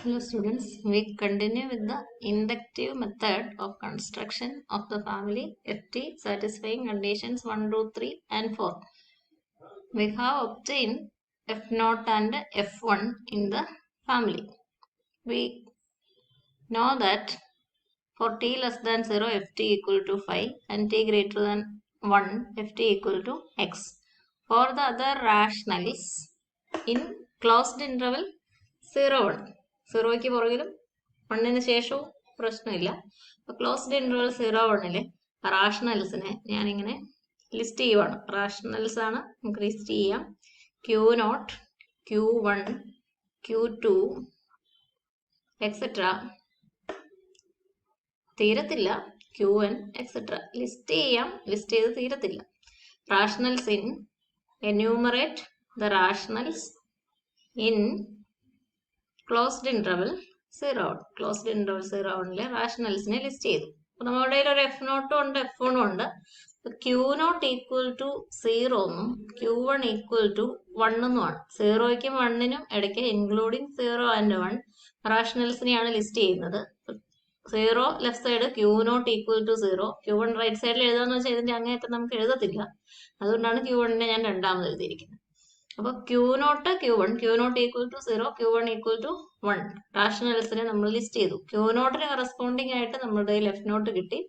Hello students, we continue with the inductive method of construction of the family FT satisfying conditions 1, 2, 3 and 4. We have obtained F0 and F1 in the family. We know that for t less than 0 Ft equal to 5 and t greater than 1 Ft equal to x. For the other rationals in closed interval 0, 1. 0ക്ക് പുറകിലും 1ന് ശേഷവും പ്രശ്നമില്ല. അപ്പോൾ closed interval 0, 1ലെ റാഷണൽസിനെ ഞാനിങ്ങനെ list ചെയ്യുവാണ്. Rationals ആണ്, നമുക്ക് list ചെയ്യാം. Q0, Q1, Q2 etcetera. തീരത്തില്ല, Qn etcetera. List ചെയ്യാം, ലിസ്റ്റ് ചെയ്ത് തീരത്തില്ല. Rationals in enumerate the rationals in closed interval 0, closed interval 0 റാഷണൽസിനെ ലിസ്റ്റ് ചെയ്തു. അപ്പൊ നമ്മുടെ കയ്യിൽ ഒരു F0 ഉണ്ട്, F1 ഉണ്ട്. Q0 ഈക്വൽ ടു 0 എന്നും Q1 ഈക്വൽ ടു 1 എന്നുമാണ്. 0ക്കും 1നും ഇടയ്ക്ക് ഇൻക്ലൂഡിങ് 0 ആൻഡ് 1 റാഷണൽസിനെയാണ് ലിസ്റ്റ് ചെയ്യുന്നത്. 0 left side Q0 equal to 0, Q1 right സൈഡിൽ എഴുതാന്ന് വെച്ചാൽ ഇതിന്റെ അങ്ങേയറ്റം നമുക്ക് എഴുതത്തില്ല. അതുകൊണ്ടാണ് Q1നെ ഞാൻ രണ്ടാമത് എഴുതിയിരിക്കുന്നത്. അപ്പോൾ Q0, Q1, Q0 equal to 0, Q1 equal to 1 റാഷണൽസിനെ നമ്മൾ ലിസ്റ്റ് ചെയ്തു. Q0ന് കറസ്പോണ്ടിങ് ആയിട്ട് നമ്മുടെ കയ്യിൽ F0 കിട്ടി.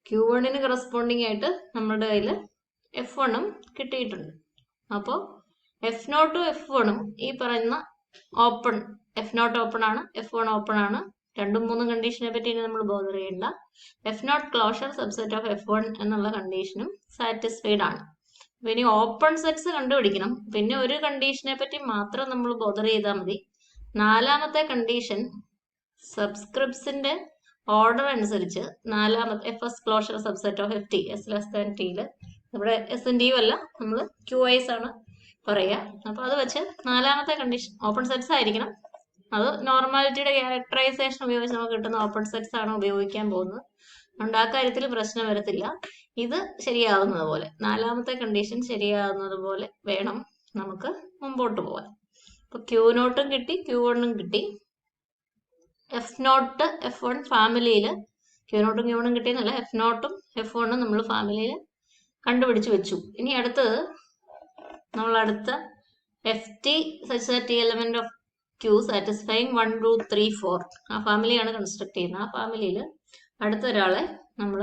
Q1ന് കറസ്പോണ്ടിങ് ആയിട്ട് നമ്മുടെ കയ്യിൽ F1ഉം കിട്ടിയിട്ടുണ്ട്. അപ്പോൾ F0 F1ഉം ഈ പറയുന്ന ഓപ്പൺ, F0 ഓപ്പൺ ആണ്, F1 ഓപ്പൺ ആണ്. 2, 3 കണ്ടീഷനെ പറ്റി ഇനി നമ്മൾ ബോധർ ചെയ്യേണ്ട. F0 closure subset of F1 എന്നുള്ള കണ്ടീഷനും സാറ്റിസ്ഫൈഡ് ആണ്. ഇനി ഓപ്പൺ സെറ്റ്സ് കണ്ടുപിടിക്കണം. പിന്നെ ഒരു കണ്ടീഷനെ പറ്റി മാത്രം നമ്മൾ ബോധർ ചെയ്താൽ മതി. 4ാമത്തെ കണ്ടീഷൻ സബ്സ്ക്രിപ്റ്റ്സിന്റെ ഓർഡർ അനുസരിച്ച് 4ാമത്തെ first closure subset of FT S less than Tയില്, ഇവിടെ S യും അല്ല, നമ്മൾ QIs ആണ് പറയുക. അപ്പൊ അത് വെച്ച് 4ാമത്തെ കണ്ടീഷൻ ഓപ്പൺ സെറ്റ്സ് ആയിരിക്കണം. അത് നോർമാലിറ്റിയുടെ ക്യാരക്ടറൈസേഷൻ ഉപയോഗിച്ച് നമുക്ക് കിട്ടുന്ന ഓപ്പൺ സെറ്റ്സ് ആണ് ഉപയോഗിക്കാൻ പോകുന്നത്. അതുകൊണ്ട് ആ കാര്യത്തിൽ പ്രശ്നം വരത്തില്ല. ഇത് ശരിയാവുന്നത് പോലെ, 4ാമത്തെ കണ്ടീഷൻ ശരിയാവുന്നത് പോലെ വേണം നമുക്ക് മുമ്പോട്ട് പോകാൻ. അപ്പൊ Q0 കിട്ടി, Q1 കിട്ടി. F0, F1 ഫാമിലിയില് Q0 Q1 കിട്ടിയെന്നല്ല, F0 F1 നമ്മൾ ഫാമിലിയിൽ കണ്ടുപിടിച്ച് വെച്ചു. ഇനി അടുത്തത് നമ്മൾ അടുത്ത FT such that T element of Q satisfying 1, 2, 3, 4 ആ ഫാമിലിയാണ് കൺസ്ട്രക്ട് ചെയ്യുന്നത്. ആ ഫാമിലിയിൽ അടുത്ത ഒരാളെ നമ്മൾ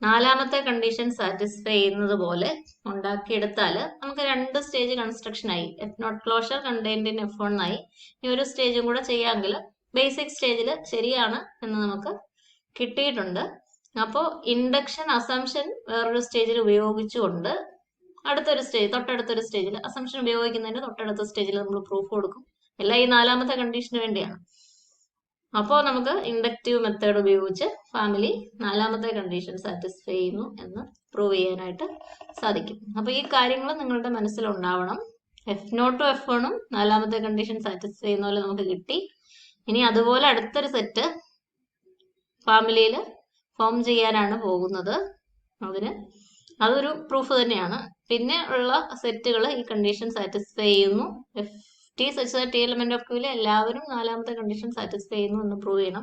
4ാമത്തെ കണ്ടീഷൻ സാറ്റിസ്ഫൈ ചെയ്യുന്നത് പോലെ ഉണ്ടാക്കിയെടുത്താൽ നമുക്ക് 2 സ്റ്റേജ് കൺസ്ട്രക്ഷൻ ആയി. F0 closure contained in F1 ആയി. ഈ ഒരു സ്റ്റേജും കൂടെ ചെയ്യാമെങ്കിൽ ബേസിക് സ്റ്റേജിൽ ശരിയാണ് എന്ന് നമുക്ക് കിട്ടിയിട്ടുണ്ട്. അപ്പോൾ ഇൻഡക്ഷൻ അസംഷൻ വേറൊരു സ്റ്റേജിൽ ഉപയോഗിച്ചുകൊണ്ട് അടുത്തൊരു സ്റ്റേജ്, തൊട്ടടുത്തൊരു സ്റ്റേജിൽ അസംഷൻ ഉപയോഗിക്കുന്നതിന്റെ തൊട്ടടുത്ത സ്റ്റേജിൽ നമ്മൾ പ്രൂഫ് കൊടുക്കും. എല്ലാം ഈ 4ാമത്തെ കണ്ടീഷന് വേണ്ടിയാണ്. അപ്പോൾ നമുക്ക് ഇൻഡക്റ്റീവ് മെത്തേഡ് ഉപയോഗിച്ച് ഫാമിലി 4ാമത്തെ കണ്ടീഷൻ സാറ്റിസ്ഫൈ ചെയ്യുന്നു എന്ന് പ്രൂവ് ചെയ്യാനായിട്ട് സാധിക്കും. അപ്പൊ ഈ കാര്യങ്ങൾ നിങ്ങളുടെ മനസ്സിലുണ്ടാവണം. F0 F1ഉം 4ാമത്തെ കണ്ടീഷൻ സാറ്റിസ്ഫൈ ചെയ്യുന്ന പോലെ നമുക്ക് കിട്ടി. ഇനി അതുപോലെ അടുത്തൊരു സെറ്റ് ഫാമിലിയിൽ ഫോം ചെയ്യാനാണ് പോകുന്നത്. അതൊരു പ്രൂഫ് തന്നെയാണ്. പിന്നെ ഉള്ള സെറ്റുകൾ ഈ കണ്ടീഷൻ സാറ്റിസ്ഫൈ ചെയ്യുന്നു. FT such that T element of Qയിലെ എല്ലാവരും 4ാമത്തെ കണ്ടീഷൻ സാറ്റിസ്ഫൈ ചെയ്യുന്നു എന്ന് പ്രൂവ് ചെയ്യണം.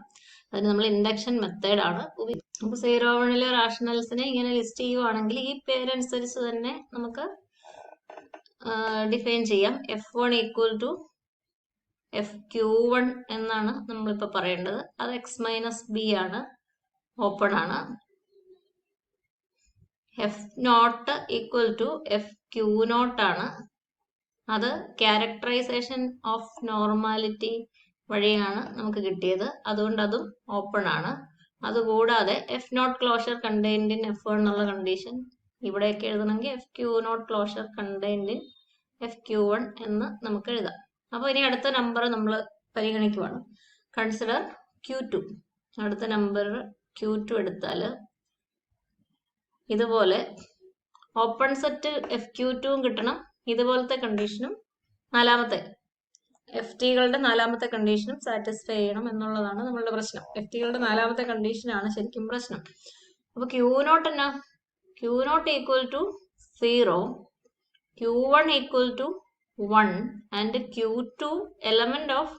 അതിന് നമ്മൾ ഇൻഡക്ഷൻ മെത്തേഡ് ആണ് ഉപയോഗിക്കുന്നത്. നമുക്ക് 0, 1ലെ റാഷണൽസിനെ ഇങ്ങനെ ലിസ്റ്റ് ചെയ്യുവാണെങ്കിൽ ഈ പേരനുസരിച്ച് തന്നെ നമുക്ക് ഡിഫൈൻ ചെയ്യാം. F1 ഈക്വൽ ടു FQ1 എന്നാണ് നമ്മളിപ്പോൾ പറയേണ്ടത്. അത് X മൈനസ് B ആണ്, ഓപ്പൺ ആണ്. F0 ഈക്വൽ ടു FQ0 ആണ്. അത് ക്യാരക്ടറൈസേഷൻ ഓഫ് നോർമാലിറ്റി വഴിയാണ് നമുക്ക് കിട്ടിയത്. അതുകൊണ്ട് അതും ഓപ്പൺ ആണ്. അതുകൂടാതെ F0 closure contained in F1 എന്നുള്ള കണ്ടീഷൻ ഇവിടെയൊക്കെ എഴുതണമെങ്കിൽ FQ0 closure contained in FQ1 എന്ന് നമുക്ക് എഴുതാം. അപ്പോൾ ഇനി അടുത്ത നമ്പർ നമ്മൾ പരിഗണിക്കുവാണ്. Consider Q2. അടുത്ത നമ്പർ Q2 എടുത്താൽ ഇതുപോലെ ഓപ്പൺ സെറ്റ് FQ2 കിട്ടണം. ഇതുപോലത്തെ കണ്ടീഷനും 4ാമത്തെ FTകളുടെ 4ാമത്തെ കണ്ടീഷനും സാറ്റിസ്ഫൈ ചെയ്യണം എന്നുള്ളതാണ് നമ്മളുടെ പ്രശ്നം. FTകളുടെ 4ാമത്തെ കണ്ടീഷനാണ് ശരിക്കും പ്രശ്നം. അപ്പൊ Q0 എന്നാ? Q0 equal to 0, Q1 equal to 1 and Q2 element of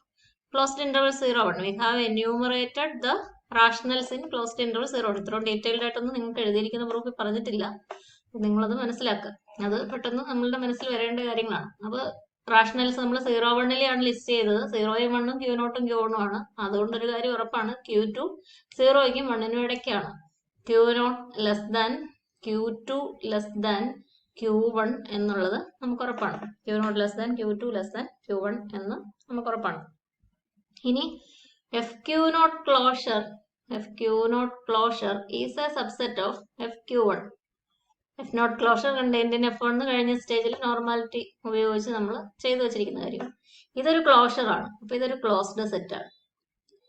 closed interval 0, 1. We have enumerated the rationals in closed interval 0. ഇത്രയും ഡീറ്റെയിൽഡ് ആയിട്ടൊന്നും നിങ്ങൾക്ക് എഴുതിയിരിക്കുന്ന പ്രൂഫിൽ പറഞ്ഞിട്ടില്ല. നിങ്ങളത് മനസ്സിലാക്കുക. അത് പെട്ടെന്ന് നമ്മളുടെ മനസ്സിൽ വരേണ്ട കാര്യങ്ങളാണ്. അപ്പോൾ റാഷണൽസ് നമ്മൾ 0, 1ലെയാണ് ലിസ്റ്റ് ചെയ്തത്. 0യും 1ഉം Q0ഉം Q1ഉം ആണ്. അതുകൊണ്ടൊരു കാര്യം ഉറപ്പാണ്, Q2 0യ്ക്കും 1നും ഇടയ്ക്കാണ്. Q0 less than Q2 less than Q1 എന്നുള്ളത് നമുക്ക് ഉറപ്പാണ്. Q0 less than Q2 less than Q1 എന്ന് നമുക്ക് ഉറപ്പാണ്. ഇനി FQ0 closure is a subset of FQ1. F0 closure contained in F1 കഴിഞ്ഞ സ്റ്റേജിൽ നോർമാലിറ്റി ഉപയോഗിച്ച് നമ്മൾ ചെയ്തു വെച്ചിരിക്കുന്ന കാര്യം. ഇതൊരു ക്ലോഷർ ആണ്. അപ്പോൾ ഇതൊരു ക്ലോസ്ഡ് സെറ്റ് ആണ്.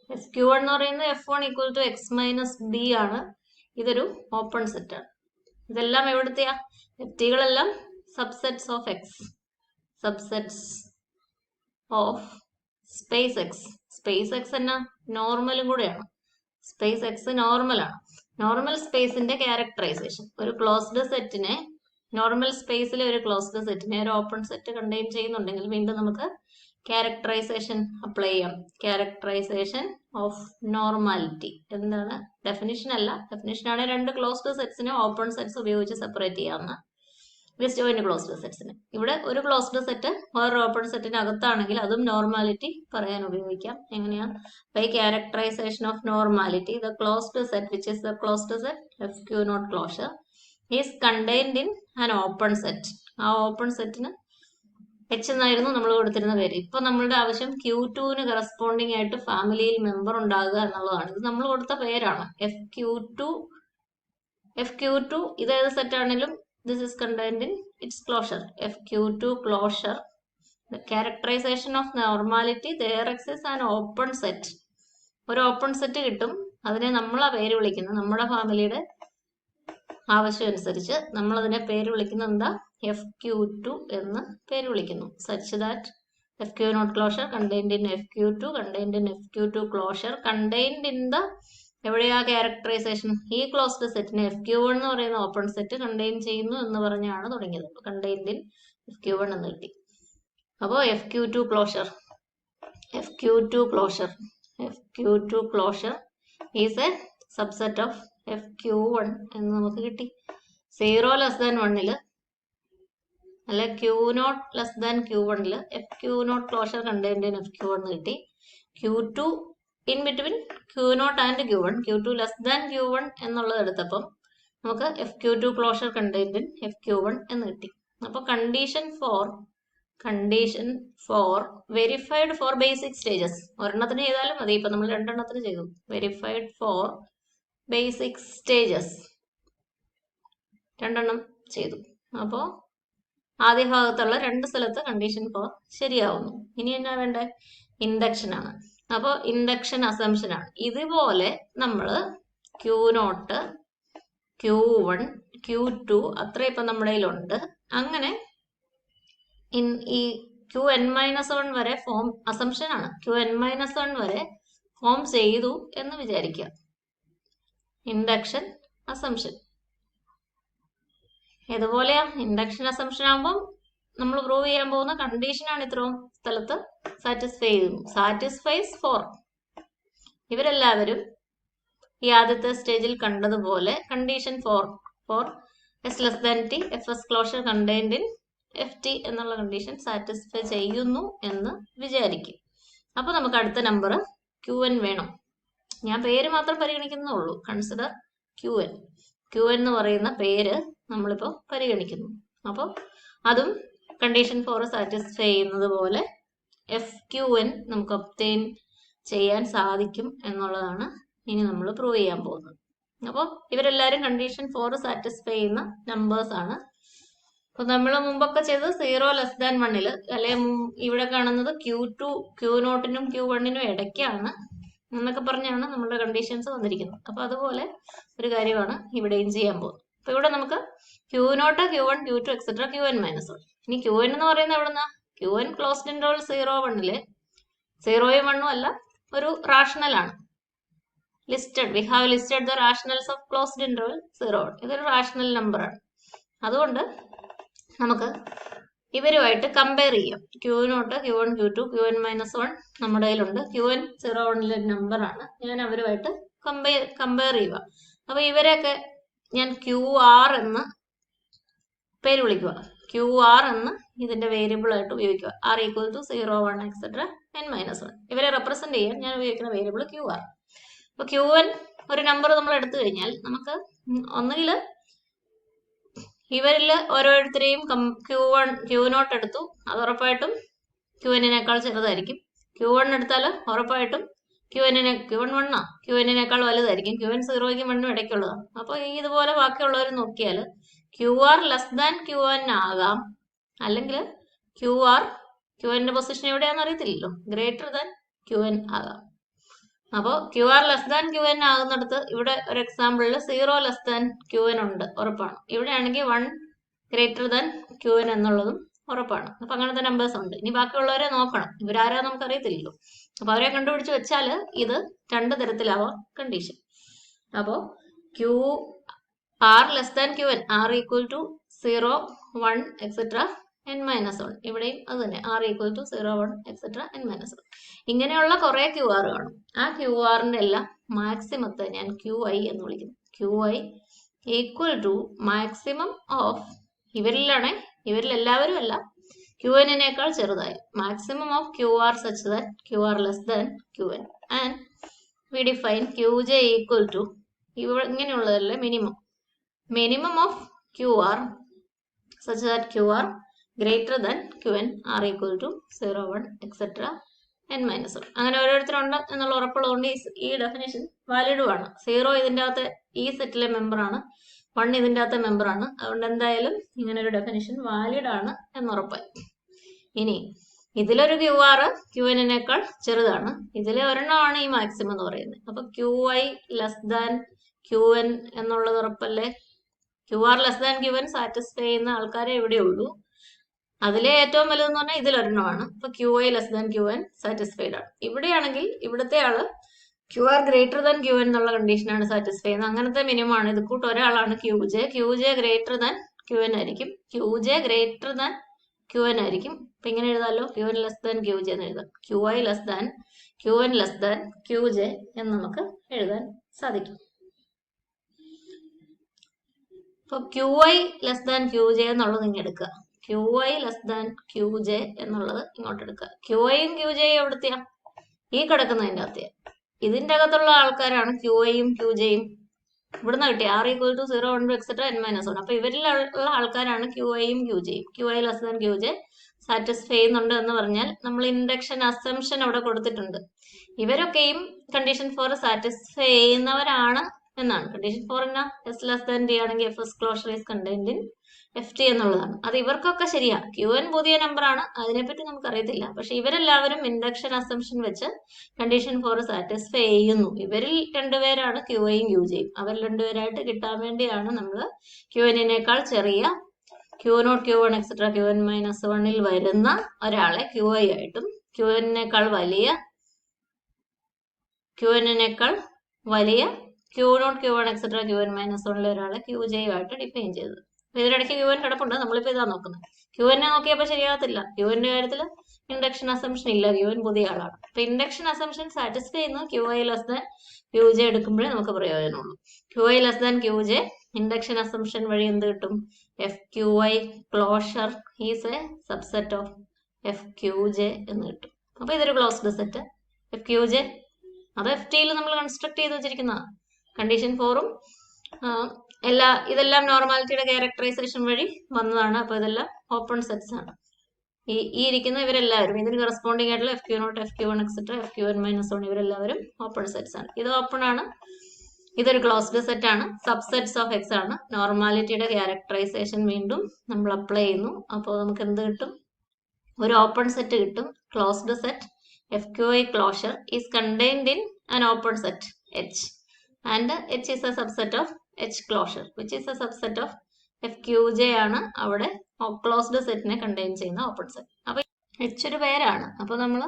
FQ1 എന്ന് പറയുന്നത് F1 equal to X minus B ആണ്. ഇതൊരു ഓപ്പൺ സെറ്റ് ആണ്. ഇതെല്ലാം എവിടുത്തെയാ? FTകളെല്ലാം subsets of X, subsets of space X. Space X എന്നാ നോർമലും കൂടെയാണ്. സ്പേസ് X നോർമലാണ്. നോർമൽ സ്പേസിന്റെ ക്യാരക്ടറൈസേഷൻ, ഒരു ക്ലോസ്ഡ് സെറ്റിനെ, നോർമൽ സ്പേസിലെ ഒരു ക്ലോസ്ഡ് സെറ്റിനെ ഒരു ഓപ്പൺ സെറ്റ് കണ്ടെയ്ൻ ചെയ്യുന്നുണ്ടെങ്കിൽ വീണ്ടും നമുക്ക് ക്യാരക്ടറൈസേഷൻ അപ്ലൈ ചെയ്യാം. ക്യാരക്ടറൈസേഷൻ ഓഫ് നോർമാലിറ്റി എന്താണ്? ഡെഫിനിഷൻ അല്ല. ഡെഫിനിഷൻ ആണ് രണ്ട് ക്ലോസ്ഡ് സെറ്റ്സിനെ ഓപ്പൺ സെറ്റ്സ് ഉപയോഗിച്ച് സെപ്പറേറ്റ് ചെയ്യാവുന്ന ഡിസ്ജോയിന്റ് ക്ലോസ്ഡ് സെറ്റ്സിന്. ഇവിടെ ഒരു ക്ലോസ്ഡ് സെറ്റ് വേറൊരു ഓപ്പൺ സെറ്റിന് അകത്താണെങ്കിൽ അതും നോർമാലിറ്റി പറയാൻ ഉപയോഗിക്കാം. എങ്ങനെയാ? By characterization of normality the closed set which is the closed set FQ0 closure is contained in an open set. ആ ഓപ്പൺ സെറ്റിന് H എന്നായിരുന്നു നമ്മൾ കൊടുത്തിരുന്ന പേര്. ഇപ്പൊ നമ്മളുടെ ആവശ്യം Q2ന് കറസ്പോണ്ടിങ് ആയിട്ട് ഫാമിലിയിൽ മെമ്പർ ഉണ്ടാകുക എന്നുള്ളതാണ്. ഇത് നമ്മൾ കൊടുത്ത പേരാണ് FQ2. ഇത് ഏത് സെറ്റ് ആണെങ്കിലും this is contained in its closure. FQ2 closure. The characterization of normality, there exists an open set. ഒരു ഓപ്പൺ സെറ്റ് കിട്ടും. അതിനെ നമ്മൾ ആ പേര് വിളിക്കുന്നത്, നമ്മുടെ ഫാമിലിയുടെ ആവശ്യം അനുസരിച്ച് നമ്മൾ അതിനെ പേര് വിളിക്കുന്നത് എന്താ? FQ2 എന്ന് പേര് വിളിക്കുന്നു. Such that FQ0 closure contained in FQ2, contained in FQ2 closure, contained in the എവിടെയാ ക്യാരക്ടറൈസേഷൻ? ഈ ക്ലോസ്ഡ് സെറ്റിനെ FQ1 എന്ന് പറയുന്ന ഓപ്പൺ സെറ്റ് കണ്ടെയ്ൻ ചെയ്യുന്നു എന്ന് പറഞ്ഞാണ് തുടങ്ങിയത്. കണ്ടെയ്ൻഡ് ഇൻ FQ1 എന്ന് കിട്ടി. അപ്പോൾ FQ2 closure is A subset of FQ1 എന്ന് നമുക്ക് കിട്ടി. 0 ലെസ് ദാൻ 1ല് അല്ലെ Q0 ലെസ് ദാൻ Q1ല് FQ0 closure contained in FQ1 എന്ന് കിട്ടി. Q2 in between Q0 and Q1, Q2 less than Q1 എന്നുള്ളത് എടുത്തപ്പം നമുക്ക് FQ2 closure contained in FQ1 എന്ന് കിട്ടി. അപ്പോൾ condition for verified for basic stages, ഒരെണ്ണത്തിന് ചെയ്താലും മതി. ഇപ്പൊ നമ്മൾ രണ്ടെണ്ണത്തിന് ചെയ്തു. വെരിഫൈഡ് ഫോർ ബേസിക് സ്റ്റേജസ് രണ്ടെണ്ണം ചെയ്തു. അപ്പോൾ ആദ്യ ഭാഗത്തുള്ള രണ്ട് സ്ഥലത്ത് കണ്ടീഷൻ ഫോർ ശരിയാവുന്നു. ഇനി എന്നാ വേണ്ടേ? ഇൻഡക്ഷൻ ആണ്. അപ്പോൾ ഇൻഡക്ഷൻ അസംഷൻ ആണ്. ഇതുപോലെ നമ്മൾ Q0, Q1, Q2 അത്ര ഇപ്പൊ നമ്മുടെ കയ്യിലുണ്ട്. അങ്ങനെ ഈ Qn-1 വരെ ഫോം അസംഷൻ ആണ്. Qn-1 വരെ ഫോം ചെയ്തു എന്ന് വിചാരിക്കുക. ഇൻഡക്ഷൻ അസംഷൻ ഏതുപോലെയാ? ഇൻഡക്ഷൻ അസംഷൻ ആകുമ്പോൾ നമ്മൾ പ്രൂവ് ചെയ്യാൻ പോകുന്ന കണ്ടീഷനാണ് ഇത്രയും സ്ഥലത്ത് സാറ്റിസ്ഫൈ ചെയ്യുന്നു. സാറ്റിസ്ഫൈസ് ഫോർ ഇവരെല്ലാവരും ഈ ആദ്യത്തെ സ്റ്റേജിൽ കണ്ടതുപോലെ condition for S less than T FS closure contained in FT എന്നുള്ള കണ്ടീഷൻ സാറ്റിസ്ഫൈ ചെയ്യുന്നു എന്ന് വിചാരിക്കും. അപ്പൊ നമുക്ക് അടുത്ത നമ്പർ Qn വേണം. ഞാൻ പേര് മാത്രം പരിഗണിക്കുന്നുള്ളൂ. കൺസിഡർ Qn എന്ന് പറയുന്ന പേര് നമ്മളിപ്പോ പരിഗണിക്കുന്നു. അപ്പോൾ അതും കണ്ടീഷൻ ഫോർ സാറ്റിസ്ഫൈ ചെയ്യുന്നത് പോലെ FQn നമുക്ക് ഒബ്റ്റെയിൻ ചെയ്യാൻ സാധിക്കും എന്നുള്ളതാണ് ഇനി നമ്മൾ പ്രൂവ് ചെയ്യാൻ പോകുന്നത്. അപ്പോൾ ഇവരെല്ലാവരും കണ്ടീഷൻ ഫോർ സാറ്റിസ്ഫൈ ചെയ്യുന്ന നമ്പേഴ്സ് ആണ്. അപ്പൊ നമ്മൾ മുമ്പൊക്കെ ചെയ്തത് 0 ലെസ് ദാൻ 1ല് അല്ലെ ഇവിടെ കാണുന്നത് Q0നും Q1നും ഇടയ്ക്കാണ് എന്നൊക്കെ പറഞ്ഞാണ് നമ്മുടെ കണ്ടീഷൻസ് വന്നിരിക്കുന്നത്. അപ്പൊ അതുപോലെ ഒരു കാര്യമാണ് ഇവിടെയും ചെയ്യാൻ പോകുന്നത്. അപ്പൊ ഇവിടെ നമുക്ക് Q0, Q1, Q2 etcetera Qn-1. ഇനി Qn എന്ന് പറയുന്നത് എവിടുന്ന? Qn ക്ലോസ്ഡ് ഇന്റർവൽ 0, 1ല് 0യും 1ഉം അല്ല, ഒരു റാഷണൽ ആണ്. We have listed the rationals of closed interval 0, 1. ഇതൊരു റാഷണൽ നമ്പർ ആണ്. അതുകൊണ്ട് നമുക്ക് ഇവരുമായിട്ട് കമ്പയർ ചെയ്യാം. Q0, Q1, Q2, Qn-1 നമ്മുടെ കയ്യിലുണ്ട്. Qn 0, 1 നമ്പറാണ്. ഞാൻ അവരുമായിട്ട് കമ്പയർ ചെയ്യുക. അപ്പൊ ഇവരെയൊക്കെ ഞാൻ QR എന്ന് പേര് വിളിക്കുക. QR എന്ന് ഇതിന്റെ വേരിയബിൾ ആയിട്ട് ഉപയോഗിക്കുക. R equal to 0, 1, etc. n-1. ഇവരെ റെപ്രസെന്റ് ചെയ്യാൻ ഞാൻ ഉപയോഗിക്കുന്ന വേരിയബിൾ QR. അപ്പൊ Qn ഒരു നമ്പർ നമ്മൾ എടുത്തു കഴിഞ്ഞാൽ നമുക്ക് ഒന്നുകിൽ ഇവരിൽ ഓരോരുത്തരെയും Q0 എടുത്തു, അത് ഉറപ്പായിട്ടും Qn-നേക്കാൾ ചെറുതായിരിക്കും. Q1 എടുത്താൽ ഉറപ്പായിട്ടും Qn-നേക്കാൾ വലുതായിരിക്കും. Qn 0ക്കും 1നും ഇടയ്ക്കുള്ളതാണ്. അപ്പൊ ഇതുപോലെ ബാക്കിയുള്ളവർ നോക്കിയാൽ QR ലെസ് ദാൻ Qn ആകാം, അല്ലെങ്കിൽ Qn പൊസിഷൻ എവിടെയാണെന്ന് അറിയത്തില്ലല്ലോ, ഗ്രേറ്റർ ദാൻ Qn ആകാം. അപ്പോൾ QR ലെസ് ദാൻ Qn ആകുന്നിടത്ത് ഇവിടെ ഒരു എക്സാമ്പിളിൽ 0 ലെസ് ദാൻ Qn ഉണ്ട്, ഉറപ്പാണ്. ഇവിടെ ആണെങ്കിൽ 1 ഗ്രേറ്റർ ദാൻ Qn എന്നുള്ളതും ഉറപ്പാണ്. അപ്പൊ അങ്ങനത്തെ നമ്പേഴ്സ് ഉണ്ട്. ഇനി ബാക്കിയുള്ളവരെ നോക്കണം, ഇവരാരാ നമുക്ക് അറിയത്തില്ലല്ലോ. അപ്പൊ അവരെ കണ്ടുപിടിച്ച് വെച്ചാൽ ഇത് രണ്ട് തരത്തിലാവാം കണ്ടീഷൻ. അപ്പോ QR less than Qn, R equal to 0, 1, etc. n-1. ഇവിടെയും അത് തന്നെ, R equal to 0, 1, etc. n-1. ഇങ്ങനെയുള്ള കുറെ QR കാണും. ആ QRന്റെ എല്ലാം മാക്സിമത്തെ ഞാൻ QI എന്ന് വിളിക്കുന്നു. QI equal to maximum of, ഇവരിലെല്ലാവരും അല്ല, Qn-നേക്കാൾ ചെറുതായി, maximum of QR such that QR less than Qn. And we define Qj equal to ഇങ്ങനെയുള്ളതല്ലേ minimum of QR such that QR greater than Qn, R equal to 0, 1, etc. n-1. അങ്ങനെ ഓരോരുത്തരുണ്ട് എന്നുള്ള ഉറപ്പുള്ളതുകൊണ്ട് ഈ definition വാലിഡും ആണ്. 0 ഇതിൻ്റെ അകത്ത് ഈ സെറ്റിലെ മെമ്പറാണ്, 1 ഇതിൻ്റെ അകത്തെ മെമ്പറാണ്. അതുകൊണ്ട് എന്തായാലും ഇങ്ങനെ ഒരു ഡെഫിനേഷൻ വാലിഡ് ആണ് എന്നുറപ്പായി. ഇനി ഇതിലൊരു QR Qn-നേക്കാൾ ചെറുതാണ്, ഇതിലെ ഒരെണ്ണമാണ് ഈ മാക്സിമം എന്ന് പറയുന്നത്. അപ്പൊ QI ലെസ് ദാൻ Qn എന്നുള്ളത് ഉറപ്പല്ലേ. QR less than Qn satisfy ചെയ്യുന്ന ആൾക്കാരെ ഇവിടെ ഉള്ളൂ. അതിലെ ഏറ്റവും വലുതെന്ന് പറഞ്ഞാൽ ഇതിലൊരെണ്ണമാണ്. അപ്പൊ QI less than Qn satisfied ആണ്. ഇവിടെയാണെങ്കിൽ ഇവിടുത്തെ ആള് QR ഗ്രേറ്റർ ദാൻ Qn എന്നുള്ള കണ്ടീഷനാണ് സാറ്റിസ്ഫൈ ചെയ്യുന്നത്. അങ്ങനത്തെ മിനിമം ആണ്. ഇത് കൂട്ട് ഒരാളാണ് QJ ഗ്രേറ്റർ ദാൻ Qn ആയിരിക്കും. QJ ഗ്രേറ്റർ ദാൻ Qn ആയിരിക്കും. അപ്പൊ ഇങ്ങനെ എഴുതാമല്ലോ, Qn ലെസ് ദാൻ QJ എന്ന് എഴുതാം. QI less than Qn less than QJ എന്ന് നമുക്ക് എഴുതാൻ സാധിക്കും. അപ്പൊ QI ലെസ് ദാൻ QJ എന്നുള്ളത് ഇങ്ങനെ എടുക്കുക. QI ലെസ് ദാൻ QJ എന്നുള്ളത് ഇങ്ങോട്ട് എടുക്കുക. QIയും QJയും എവിടുത്തെയാ? ഈ കിടക്കുന്നതിൻ്റെ അകത്തെയാ. ഇതിന്റെ അകത്തുള്ള ആൾക്കാരാണ് QIയും QJയും. ഇവിടുന്ന് കിട്ടിയ R equal to 0, 1, etc. n-1. അപ്പൊ ഇവരിലുള്ള ആൾക്കാരാണ് QIയും QJയും. QI less than QJ satisfy ചെയ്യുന്നുണ്ട് എന്ന് പറഞ്ഞാൽ നമ്മൾ ഇൻഡക്ഷൻ അസംഷൻ അവിടെ കൊടുത്തിട്ടുണ്ട്. ഇവരൊക്കെയും കണ്ടീഷൻ 4 സാറ്റിസ്ഫൈ ചെയ്യുന്നവരാണ് എന്നാണ്. കണ്ടീഷൻ 4 എന്നാ S ലെസ് ദാൻ D ആണെങ്കിൽ FS closure is contained in FT എന്നുള്ളതാണ്. അത് ഇവർക്കൊക്കെ ശരിയാ. Qn പുതിയ നമ്പറാണ്, അതിനെപ്പറ്റി നമുക്ക് അറിയത്തില്ല. പക്ഷെ ഇവരെല്ലാവരും ഇൻഡക്ഷൻ അസംഷൻ വെച്ച് കണ്ടീഷൻ 4 സാറ്റിസ്ഫൈ ചെയ്യുന്നു. ഇവരിൽ രണ്ടുപേരാണ് QIയും QJയും. അവർ രണ്ടുപേരായിട്ട് കിട്ടാൻ വേണ്ടിയാണ് നമ്മൾ Qn-നേക്കാൾ ചെറിയ Q0, Q1, etc. Qn-1 വരുന്ന ഒരാളെ QI ആയിട്ടും Qn-നേക്കാൾ വലിയ Q0, Q1, etc. Qn-1 ഒരാളെ QJ ആയിട്ട് ഡിഫൈൻ ചെയ്തത്. ഇതിനിടയ്ക്ക് Qn കിടപ്പുണ്ട്, നമ്മളിപ്പോൾ ഇതാ നോക്കുന്നത്. Qn-നെ നോക്കിയപ്പോൾ ശരിയാകത്തില്ല. Qn-ന്റെ കാര്യത്തിൽ ഇൻഡക്ഷൻ അസംഷൻ ഇല്ല, Qn പുതിയ ആളാണ്. അപ്പൊ ഇൻഡക്ഷൻ അസംഷൻ സാറ്റിസ്ഫൈ ചെയ്യുന്നു QI ലെസ് ദാൻ QJ എടുക്കുമ്പോഴേ നമുക്ക് പ്രയോജനമുള്ളൂ. QI less than QJ induction assumption വഴി എന്ത് കിട്ടും? FQI closure is A subset of FQJ എന്ന് കിട്ടും. അപ്പൊ ഇതൊരു ക്ലോസ്ഡ് സെറ്റ് FQJ. അത് FT-യിൽ നമ്മൾ കൺസ്ട്രക്ട് ചെയ്ത് വെച്ചിരിക്കുന്നതാണ്. കണ്ടീഷൻ 4ഉം ഇതെല്ലാം നോർമാലിറ്റിയുടെ ക്യാരക്ടറൈസേഷൻ വഴി വന്നതാണ്. അപ്പൊ ഇതെല്ലാം ഓപ്പൺ സെറ്റ്സ് ആണ്. ഈ ഇരിക്കുന്ന ഇവരെല്ലാവരും ഇതിന് കറസ്പോണ്ടിങ് ആയിട്ടുള്ള FQ0, FQ1, etc. FQn-1 ഇവരെല്ലാവരും ഓപ്പൺ സെറ്റ്സ് ആണ്. ഇത് ഓപ്പൺ ആണ്, ഇതൊരു ക്ലോസ്ഡ് സെറ്റ് ആണ്. സബ്സെറ്റ്സ് ഓഫ് X ആണ്. നോർമാലിറ്റിയുടെ ക്യാരക്ടറൈസേഷൻ വീണ്ടും നമ്മൾ അപ്ലൈ ചെയ്യുന്നു. അപ്പോൾ നമുക്ക് എന്ത് കിട്ടും? ഒരു ഓപ്പൺ സെറ്റ് കിട്ടും. Closed set FQI closure is contained in an open set H and H is a subset of H closure which is a subset of FQJ ആണ് അവിടെ ക്ലോസ്ഡ് സെറ്റിനെ കണ്ടെയ്ൻ ചെയ്യുന്ന ഓപ്പൺ സെറ്റ്. അപ്പൊ H ഒരു പേരാണ്. അപ്പൊ നമ്മൾ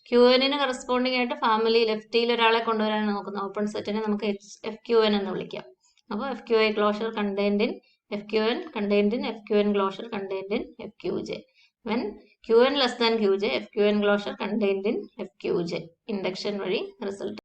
Qn-ന് കറസ്പോണ്ടിങ് ആയിട്ട് ഫാമിലിയിൽ FT-യിൽ ഒരാളെ കൊണ്ടുവരാൻ നോക്കുന്ന ഓപ്പൺ സെറ്റിനെ നമുക്ക് FQn എന്ന് വിളിക്കാം. അപ്പോൾ FQI closure contained in FQn, contained in FQn closure contained in FQJ. when Qn less than Qj, FQn closure contained in FQj. Induction വഴി result